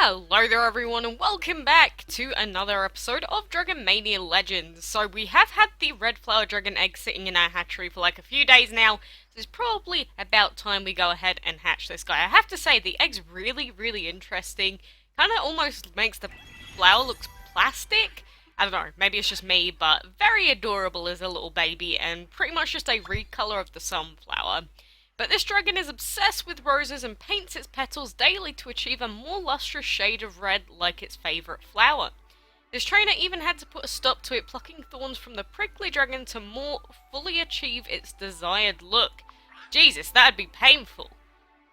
Hello there everyone and welcome back to another episode of Dragon Mania Legends. So we have had the red flower dragon egg sitting in our hatchery for like a few days now. So it's probably about time we go ahead and hatch this guy. I have to say the egg's really interesting. Kind of almost makes the flower look plastic. I don't know, maybe it's just me, but very adorable as a little baby and pretty much just a recolor of the sunflower. But this dragon is obsessed with roses and paints its petals daily to achieve a more lustrous shade of red like its favourite flower. This trainer even had to put a stop to it plucking thorns from the prickly dragon to more fully achieve its desired look. Jesus, that'd be painful.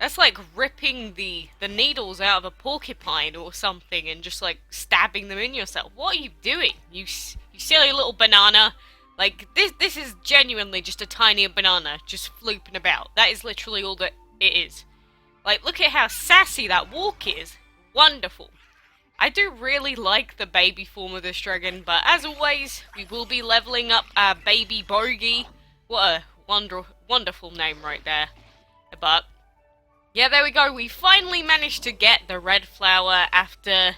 That's like ripping the needles out of a porcupine or something and just like stabbing them in yourself. What are you doing? You silly little banana. Like, this is genuinely just a tiny banana just flooping about. That is literally all that it is. Like, look at how sassy that walk is. Wonderful. I do really like the baby form of this dragon, but as always, we will be leveling up our baby Bogey. What a wonderful name right there. But, yeah, there we go. We finally managed to get the red flower after,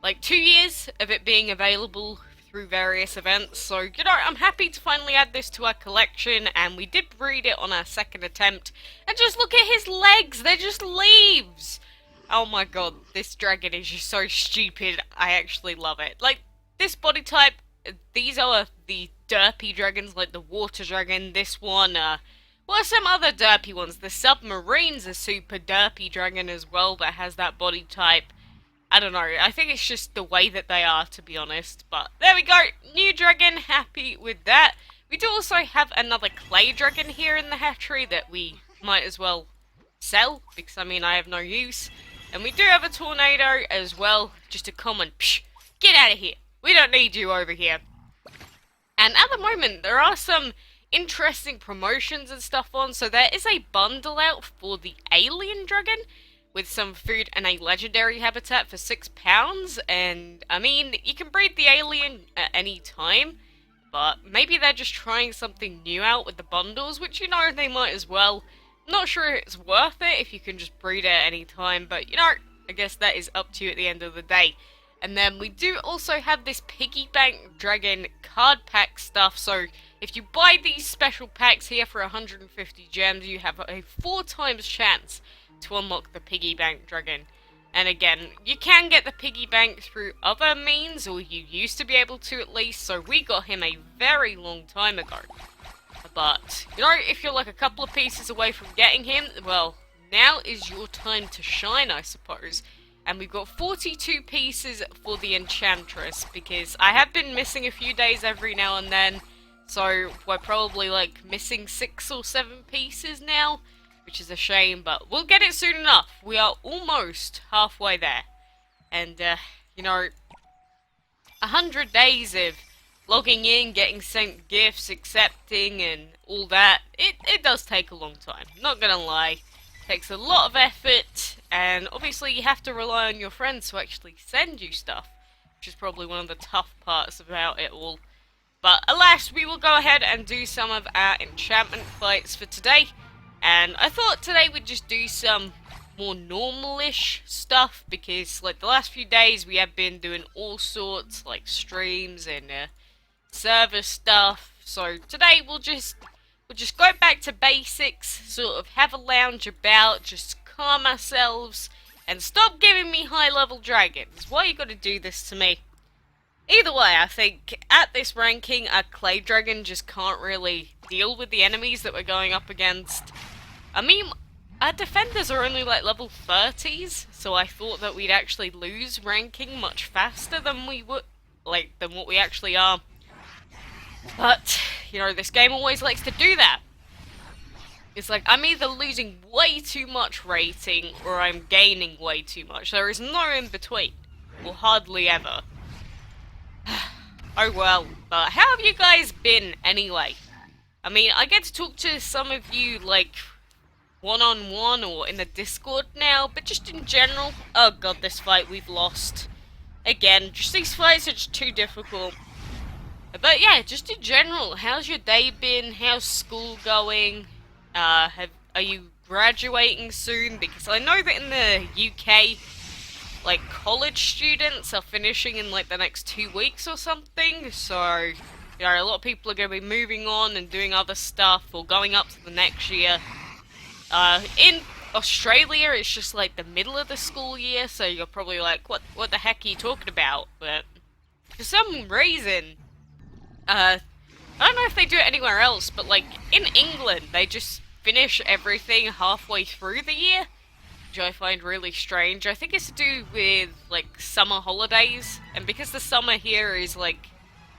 like, 2 years of it being available through various events, so, you know, I'm happy to finally add this to our collection, and we did breed it on our second attempt, and just look at his legs, they're just leaves! Oh my god, this dragon is just so stupid, I actually love it. Like, this body type, these are the derpy dragons, like the water dragon, this one, what are some other derpy ones? The submarine's a super derpy dragon as well that has that body type. I don't know, I think it's just the way that they are, to be honest. But there we go, new dragon, happy with that. We do also have another clay dragon here in the hatchery that we might as well sell, because I mean I have no use. And we do have a tornado as well, just a common, psh, get out of here, we don't need you over here. And at the moment, there are some interesting promotions and stuff on, so there is a bundle out for the alien dragon, with some food and a legendary habitat for £6, and I mean, you can breed the alien at any time, but maybe they're just trying something new out with the bundles, which, you know, they might as well. I'm not sure it's worth it if you can just breed it at any time, but, you know, I guess that is up to you at the end of the day. And then we do also have this piggy bank dragon card pack stuff, so if you buy these special packs here for 150 gems, you have a 4 times chance to unlock the piggy bank dragon. And again, you can get the piggy bank through other means, or you used to be able to at least, so we got him a very long time ago. But, you know, if you're like a couple of pieces away from getting him, well, now is your time to shine, I suppose. And we've got 42 pieces for the Enchantress, because I have been missing a few days every now and then, so we're probably like missing 6 or 7 pieces now, which is a shame, but we'll get it soon enough. We are almost halfway there. And, you know, 100 days of logging in, getting sent gifts, accepting, and all that, it does take a long time. Not gonna lie. It takes a lot of effort, and obviously you have to rely on your friends to actually send you stuff, which is probably one of the tough parts about it all. But alas, we will go ahead and do some of our enchantment fights for today. And I thought today we'd just do some more normal-ish stuff, because like the last few days we have been doing all sorts, like streams and server stuff. So today we'll just go back to basics, sort of have a lounge about, just calm ourselves, and stop giving me high-level dragons. Why you gotta do this to me? Either way, I think at this ranking, a clay dragon just can't really deal with the enemies that we're going up against. I mean, our defenders are only like level 30s, so I thought that we'd actually lose ranking much faster than we would, like, than what we actually are. But, you know, this game always likes to do that. It's like, I'm either losing way too much rating, or I'm gaining way too much. There is no in between, or hardly ever. Oh well, but how have you guys been anyway? I mean, I get to talk to some of you, like, one-on-one or in the Discord now, but just in general, oh god, this fight we've lost. Again, just these fights are just too difficult. But yeah, just in general, how's your day been? How's school going? Are you graduating soon? Because I know that in the UK, like college students are finishing in like the next 2 weeks or something. So, you know, a lot of people are going to be moving on and doing other stuff or going up to the next year. In Australia, it's just like the middle of the school year, so you're probably like, what the heck are you talking about? But for some reason, I don't know if they do it anywhere else, but like in England, they just finish everything halfway through the year, which I find really strange. I think it's to do with like summer holidays, and because the summer here is like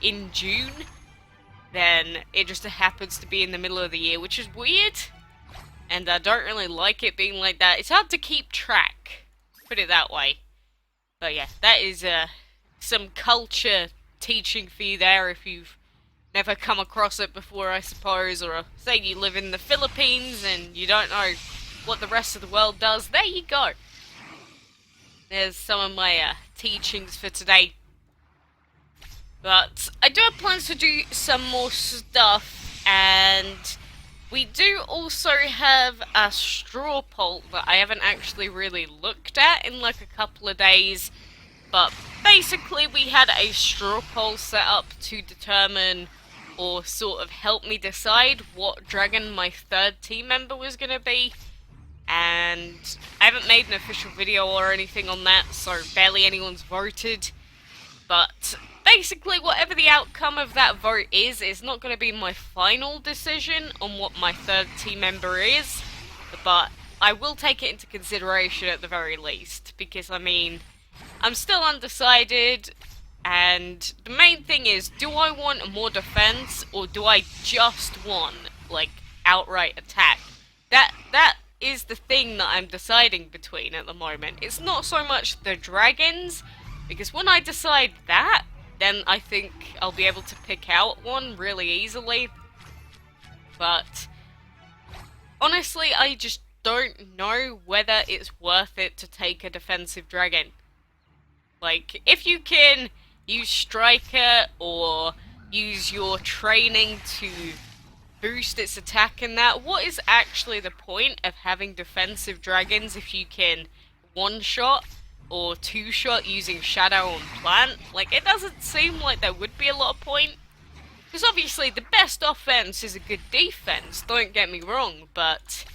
in June, then it just happens to be in the middle of the year, which is weird. And I don't really like it being like that. It's hard to keep track, put it that way. But yeah, that is some culture teaching for you there if you've never come across it before, I suppose. Or say you live in the Philippines and you don't know what the rest of the world does. There you go. There's some of my teachings for today. But I do have plans to do some more stuff, and we do also have a straw poll that I haven't actually really looked at in like a couple of days. But basically we had a straw poll set up to determine or sort of help me decide what dragon my third team member was going to be. And I haven't made an official video or anything on that, so barely anyone's voted. But basically, whatever the outcome of that vote is, it's not going to be my final decision on what my third team member is, but I will take it into consideration at the very least, because, I mean, I'm still undecided, and the main thing is, do I want more defense, or do I just want, like, outright attack? That is the thing that I'm deciding between at the moment. It's not so much the dragons, because when I decide that, then I think I'll be able to pick out one really easily. But honestly, I just don't know whether it's worth it to take a defensive dragon. Like, if you can use Striker or use your training to boost its attack and that, what is actually the point of having defensive dragons if you can one-shot or two-shot using Shadow and Plant? Like, it doesn't seem like there would be a lot of point. Because obviously the best offense is a good defense, don't get me wrong, but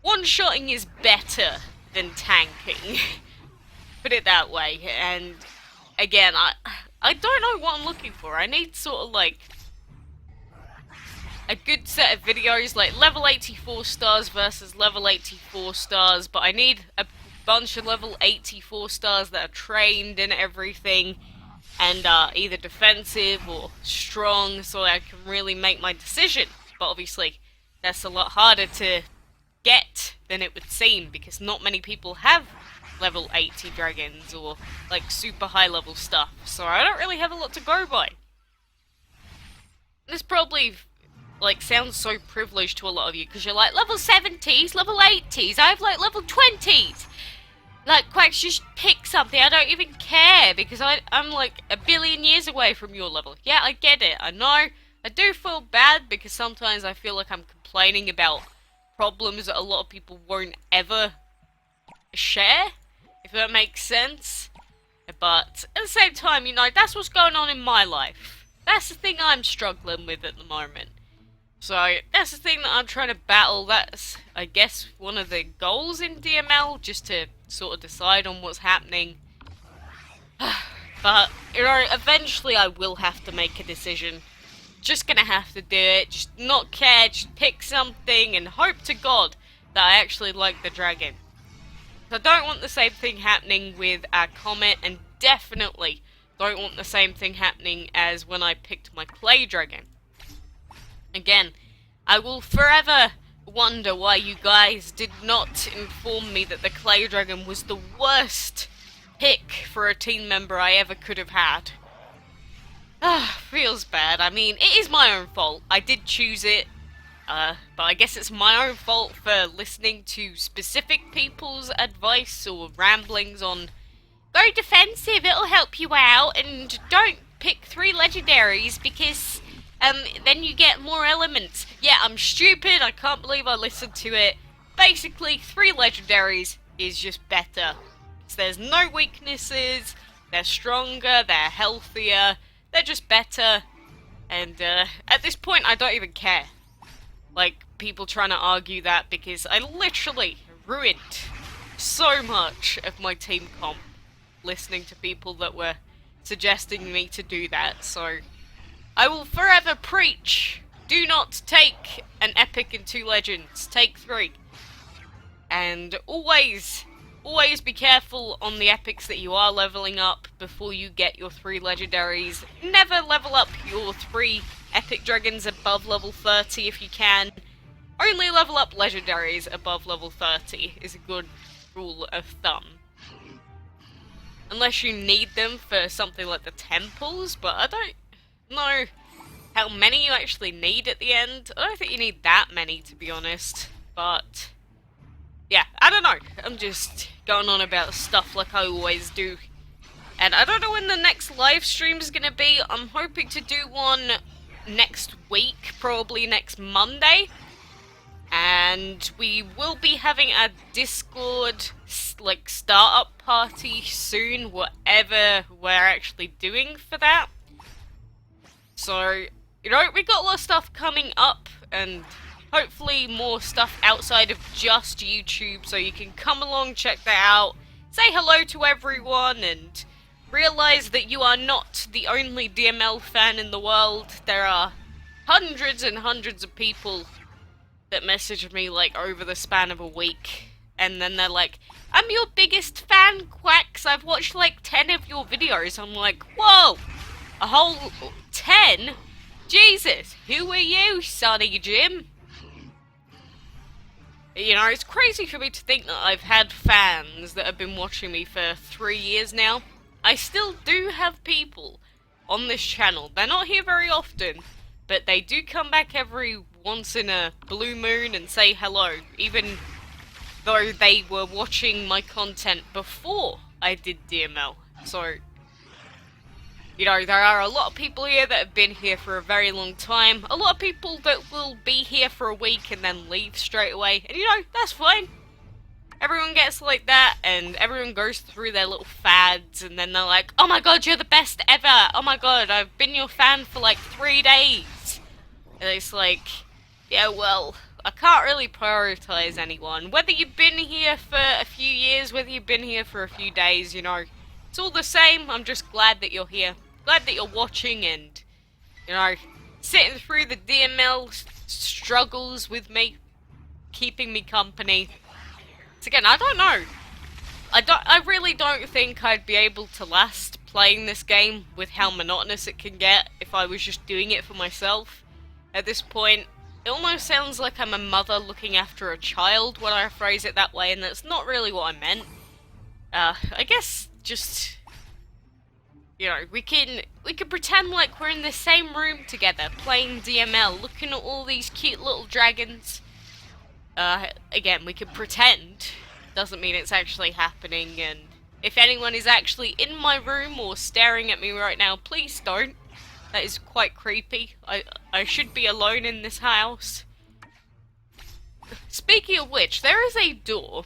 one-shotting is better than tanking. Put it that way. And again, I don't know what I'm looking for. I need sort of like a good set of videos, like level 84 stars versus level 84 stars, but I need a bunch of level 84 stars that are trained and everything, and either defensive or strong, so I can really make my decision. But obviously, that's a lot harder to get than it would seem, because not many people have level 80 dragons or like super high level stuff, so I don't really have a lot to go by. This probably like sounds so privileged to a lot of you, because you're like, level 70s, level 80s, I have like level 20s. Like, Quacks, just pick something, I don't even care, because I'm like a billion years away from your level. Yeah, I get it, I know. I do feel bad, because sometimes I feel like I'm complaining about problems that a lot of people won't ever share, if that makes sense. But at the same time, you know, that's what's going on in my life. That's the thing I'm struggling with at the moment. So, that's the thing that I'm trying to battle. That's, I guess, one of the goals in DML, just to sort of decide on what's happening. But, you know, eventually I will have to make a decision. Just gonna have to do it, just not care, just pick something and hope to God that I actually like the dragon. I don't want the same thing happening with our Comet, and definitely don't want the same thing happening as when I picked my Clay Dragon. Again, I will forever wonder why you guys did not inform me that the Clay Dragon was the worst pick for a team member I ever could have had. Feels bad. I mean, it is my own fault. I did choose it, but I guess it's my own fault for listening to specific people's advice or ramblings on go defensive, it'll help you out, and don't pick 3 legendaries because then you get more elements. Yeah, I'm stupid, I can't believe I listened to it. Basically, 3 legendaries is just better. There's no weaknesses, they're stronger, they're healthier, they're just better, and at this point I don't even care. Like, people trying to argue that because I literally ruined so much of my team comp listening to people that were suggesting me to do that, so I will forever preach, do not take an epic and 2 legends, take 3. And always be careful on the epics that you are leveling up before you get your 3 legendaries. Never level up your 3 epic dragons above level 30 if you can. Only level up legendaries above level 30 is a good rule of thumb. Unless you need them for something like the temples, but I don't know how many you actually need at the end. I don't think you need that many, to be honest, but yeah, I don't know. I'm just going on about stuff like I always do. And I don't know when the next live stream is going to be. I'm hoping to do one next week, probably next Monday. And we will be having a Discord, like, startup party soon, whatever we're actually doing for that. So, you know, we got a lot of stuff coming up, and hopefully more stuff outside of just YouTube, so you can come along, check that out, say hello to everyone, and realize that you are not the only DML fan in the world. There are hundreds and hundreds of people that message me, like, over the span of a week, and then they're like, I'm your biggest fan, Quacks, I've watched like 10 of your videos. I'm like, whoa, a whole 10? Jesus, who are you, Sonny Jim? You know, it's crazy for me to think that I've had fans that have been watching me for 3 years now. I still do have people on this channel. They're not here very often, but they do come back every once in a blue moon and say hello, even though they were watching my content before I did DML. So, you know, there are a lot of people here that have been here for a very long time. A lot of people that will be here for a week and then leave straight away. And, you know, that's fine. Everyone gets like that, and everyone goes through their little fads, and then they're like, oh my god, you're the best ever! Oh my god, I've been your fan for like 3 days! And it's like, yeah, well, I can't really prioritize anyone. Whether you've been here for a few years, whether you've been here for a few days, you know, it's all the same. I'm just glad that you're here. Glad that you're watching and, you know, sitting through the DML struggles with me, keeping me company. So again, I don't know. I really don't think I'd be able to last playing this game with how monotonous it can get if I was just doing it for myself. At this point, it almost sounds like I'm a mother looking after a child when I phrase it that way, and that's not really what I meant. I guess just, you know, we can pretend like we're in the same room together, playing DML, looking at all these cute little dragons. Again, we can pretend. Doesn't mean it's actually happening, and if anyone is actually in my room or staring at me right now, please don't. That is quite creepy. I should be alone in this house. Speaking of which, there is a door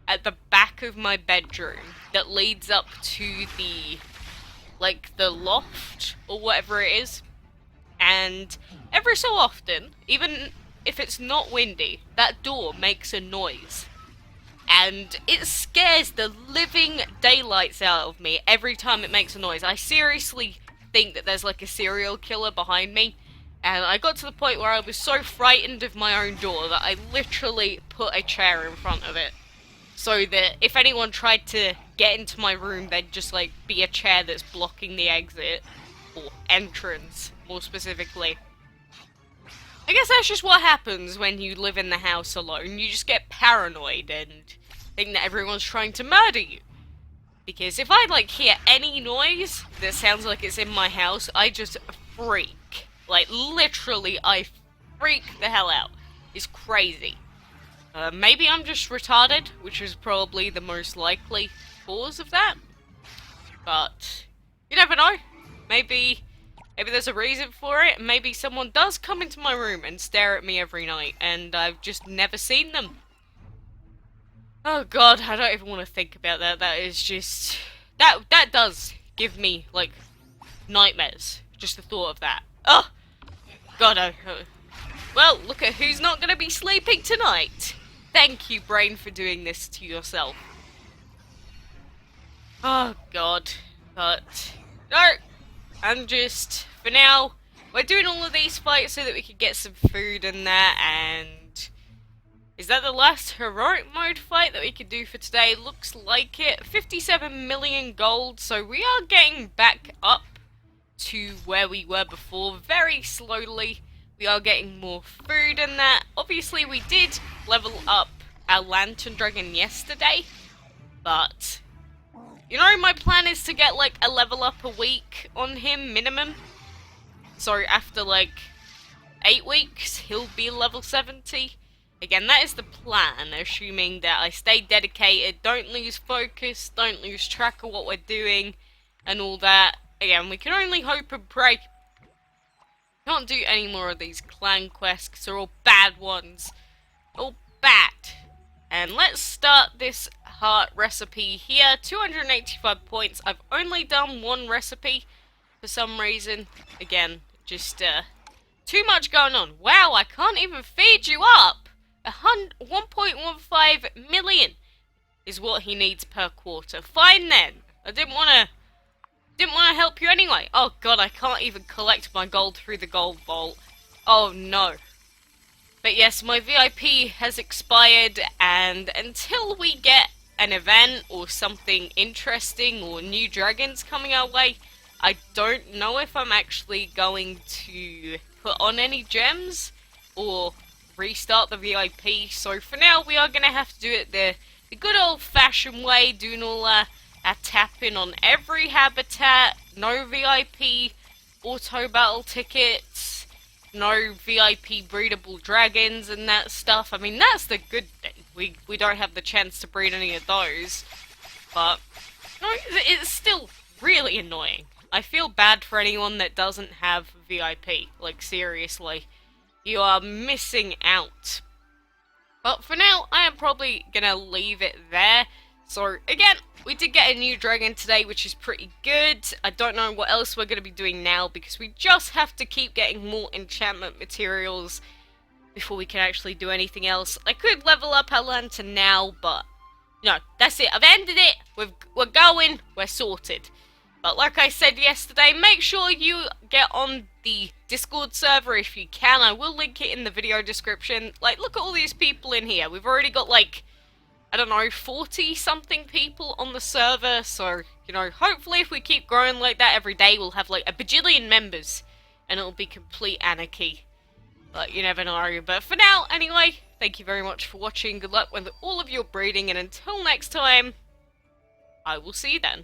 at the back of my bedroom that leads up to the, like, the loft, or whatever it is. And every so often, even if it's not windy, that door makes a noise. And it scares the living daylights out of me every time it makes a noise. I seriously think that there's like a serial killer behind me. And I got to the point where I was so frightened of my own door that I literally put a chair in front of it. So that if anyone tried to get into my room, there'd just like be a chair that's blocking the exit. Or entrance, more specifically. I guess that's just what happens when you live in the house alone. You just get paranoid and think that everyone's trying to murder you. Because if I, like, hear any noise that sounds like it's in my house, I just freak. Like, literally, I freak the hell out. It's crazy. Maybe I'm just retarded, which is probably the most likely cause of that. But you never know. Maybe there's a reason for it. Maybe someone does come into my room and stare at me every night, and I've just never seen them. Oh god, I don't even want to think about that. That is just... That does give me, like, nightmares. Just the thought of that. Oh! God, well, look at who's not going to be sleeping tonight. Thank you, brain, for doing this to yourself. Oh god. But... no! I'm just... for now, we're doing all of these fights so that we can get some food and that, and... is that the last heroic mode fight that we could do for today? Looks like it. 57 million gold, so we are getting back up to where we were before very slowly. We are getting more food and that. Obviously, we did level up our lantern dragon yesterday, but you know, my plan is to get like a level up a week on him minimum. So after like 8 weeks, he'll be level 70. Again, that is the plan, assuming that I stay dedicated, don't lose focus, don't lose track of what we're doing, and all that. Again, we can only hope and pray. Can't do any more of these clan quests, 'cause they're all bad ones. All bad. And let's start this heart recipe here. 285 points. I've only done one recipe for some reason. Again, just too much going on. Wow, I can't even feed you up. 1.15 million is what he needs per quarter. Fine then. I didn't want to help you anyway. Oh god, I can't even collect my gold through the gold vault. Oh no. But yes, my VIP has expired, and until we get an event or something interesting or new dragons coming our way, I don't know if I'm actually going to put on any gems or restart the VIP. So for now, we are going to have to do it the good old-fashioned way, doing all our tapping on every habitat, no VIP auto battle tickets, no VIP breedable dragons and that stuff. I mean, that's the good thing. We don't have the chance to breed any of those, but no, it's still really annoying. I feel bad for anyone that doesn't have VIP. Like, seriously. You are missing out. But for now, I am probably gonna leave it there. So, again, we did get a new dragon today, which is pretty good. I don't know what else we're gonna be doing now, because we just have to keep getting more enchantment materials before we can actually do anything else. I could level up our lantern now, but no, that's it. I've ended it. We're going. We're sorted. But like I said yesterday, make sure you get on the Discord server if you can. I will link it in the video description. Like, look at all these people in here. We've already got, like, I don't know, 40-something people on the server. So, you know, hopefully if we keep growing like that every day, we'll have, like, a bajillion members. And it'll be complete anarchy. But you never know. But for now, anyway, thank you very much for watching. Good luck with all of your breeding. And until next time, I will see you then.